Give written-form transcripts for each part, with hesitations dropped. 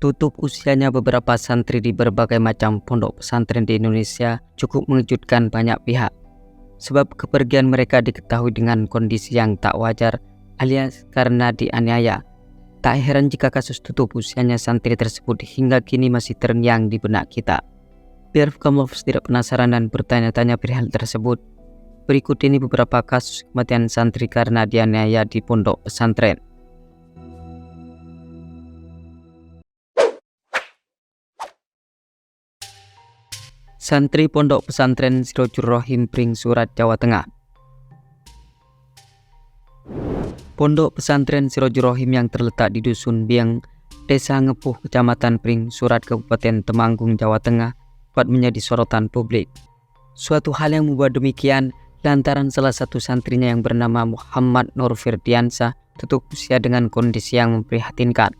Tutup usianya beberapa santri di berbagai macam pondok pesantren di Indonesia cukup mengejutkan banyak pihak. Sebab kepergian mereka diketahui dengan kondisi yang tak wajar alias karena dianiaya. Tak heran jika kasus tutup usianya santri tersebut hingga kini masih terngiang di benak kita. Biar kamu tidak penasaran dan bertanya-tanya perihal tersebut, berikut ini beberapa kasus kematian santri karena dianiaya di pondok pesantren. Santri Pondok Pesantren Sirojur Rohim Pring Surat, Jawa Tengah. Pondok Pesantren Sirojur Rohim yang terletak di Dusun Bieng, Desa Ngepuh, Kecamatan Pring Surat, Kabupaten Temanggung, Jawa Tengah, dapat menjadi sorotan publik. Suatu hal yang membuat demikian lantaran salah satu santrinya yang bernama Muhammad Nur Firdiansyah tutup usia dengan kondisi yang memprihatinkan.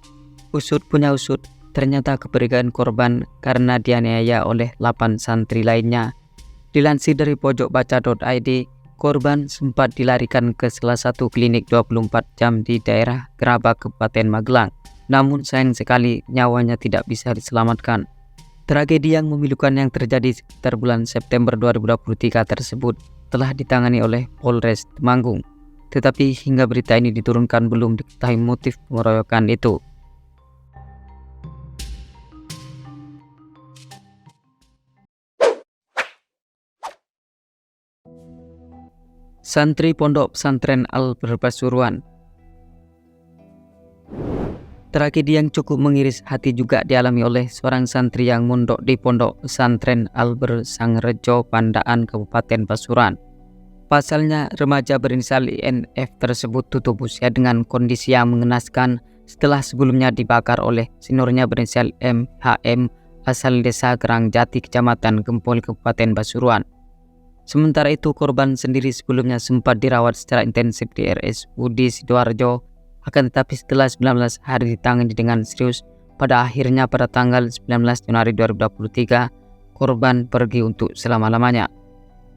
Usut punya usut, ternyata kepergian korban karena dianiaya oleh 8 santri lainnya. Dilansir dari pojokbaca.id, korban sempat dilarikan ke salah satu klinik 24 jam di daerah Gerabak, Kabupaten Magelang. Namun sayang sekali nyawanya tidak bisa diselamatkan. Tragedi yang memilukan yang terjadi sekitar bulan September 2023 tersebut telah ditangani oleh Polres Temanggung. Tetapi hingga berita ini diturunkan belum diketahui motif pengeroyokan itu. Santri Pondok Pesantren Al-Ber Pasuruan. Tragedi yang cukup mengiris hati juga dialami oleh seorang santri yang mondok di Pondok Pesantren Al-Ber Sangrejo, Pandaan, Kabupaten Pasuruan. Pasalnya, remaja berinisial INF tersebut tutup usia dengan kondisi yang mengenaskan setelah sebelumnya dibakar oleh seniornya berinisial MHM asal Desa Gerangjati, Kecamatan Gempol, Kabupaten Pasuruan. Sementara itu, korban sendiri sebelumnya sempat dirawat secara intensif di RSUD Sidoarjo, akan tetapi setelah 19 hari ditangani dengan serius, pada akhirnya pada tanggal 19 Januari 2023, korban pergi untuk selama-lamanya.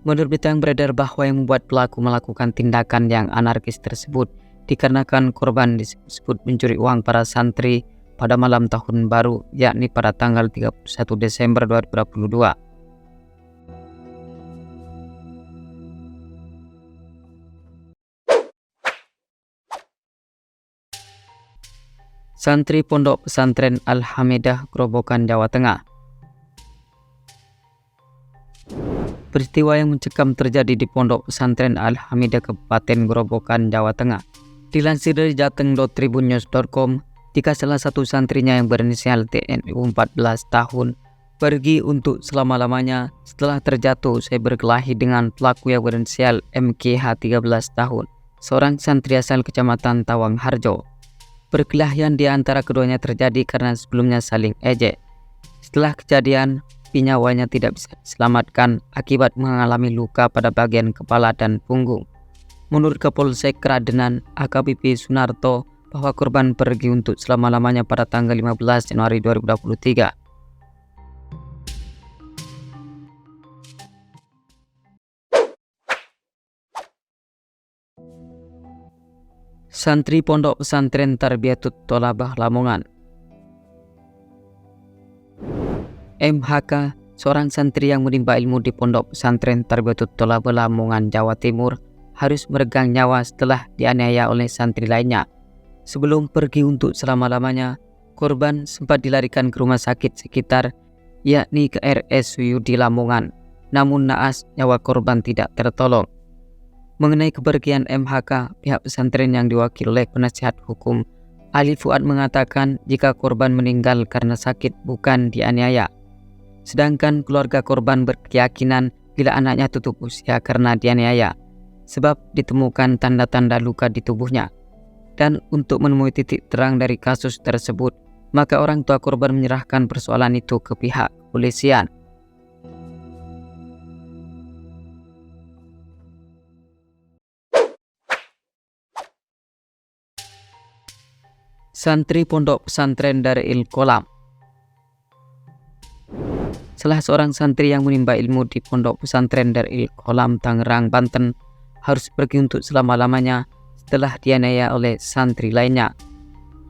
Menurut berita yang beredar bahwa yang membuat pelaku melakukan tindakan yang anarkis tersebut dikarenakan korban disebut mencuri uang para santri pada malam tahun baru, yakni pada tanggal 31 Desember 2022. Santri Pondok Pesantren Al-Hamidah, Grobogan, Jawa Tengah. Peristiwa yang mencekam terjadi di Pondok Pesantren Al-Hamidah, Kabupaten Grobogan, Jawa Tengah. Dilansir dari jateng.tribunnews.com, jika salah satu santrinya yang berinisial TNU 14 tahun pergi untuk selama-lamanya setelah terjatuh usai berkelahi dengan pelaku yang berinisial MKH 13 tahun, seorang santri asal Kecamatan Tawang Harjo. Perkelahian di antara keduanya terjadi karena sebelumnya saling ejek. Setelah kejadian, nyawanya tidak bisa diselamatkan akibat mengalami luka pada bagian kepala dan punggung. Menurut Kapolsek Kradenan AKBP Sunarto, bahwa korban pergi untuk selama-lamanya pada tanggal 15 Januari 2023. Santri Pondok Pesantren Tarbiyatut Tholabah, Lamongan. MHK, seorang santri yang menimba ilmu di Pondok Pesantren Tarbiyatut Tholabah, Lamongan, Jawa Timur, harus meregang nyawa setelah dianiaya oleh santri lainnya. Sebelum pergi untuk selama-lamanya, korban sempat dilarikan ke rumah sakit sekitar, yakni ke RSUD Lamongan. Namun naas, nyawa korban tidak tertolong. Mengenai kepergian MHK, pihak pesantren yang diwakili oleh penasihat hukum Ali Fuad mengatakan jika korban meninggal karena sakit bukan dianiaya. Sedangkan keluarga korban berkeyakinan bila anaknya tutup usia karena dianiaya, sebab ditemukan tanda-tanda luka di tubuhnya. Dan untuk menemui titik terang dari kasus tersebut, maka orang tua korban menyerahkan persoalan itu ke pihak kepolisian. Santri Pondok Pesantren Darul Qolam. Salah seorang santri yang menimba ilmu di Pondok Pesantren Darul Qolam, Tangerang, Banten, harus pergi untuk selama-lamanya setelah dianiaya oleh santri lainnya.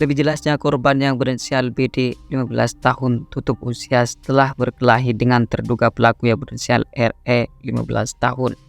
Lebih jelasnya, korban yang berinisial BD 15 tahun tutup usia setelah berkelahi dengan terduga pelaku yang berinisial RE 15 tahun.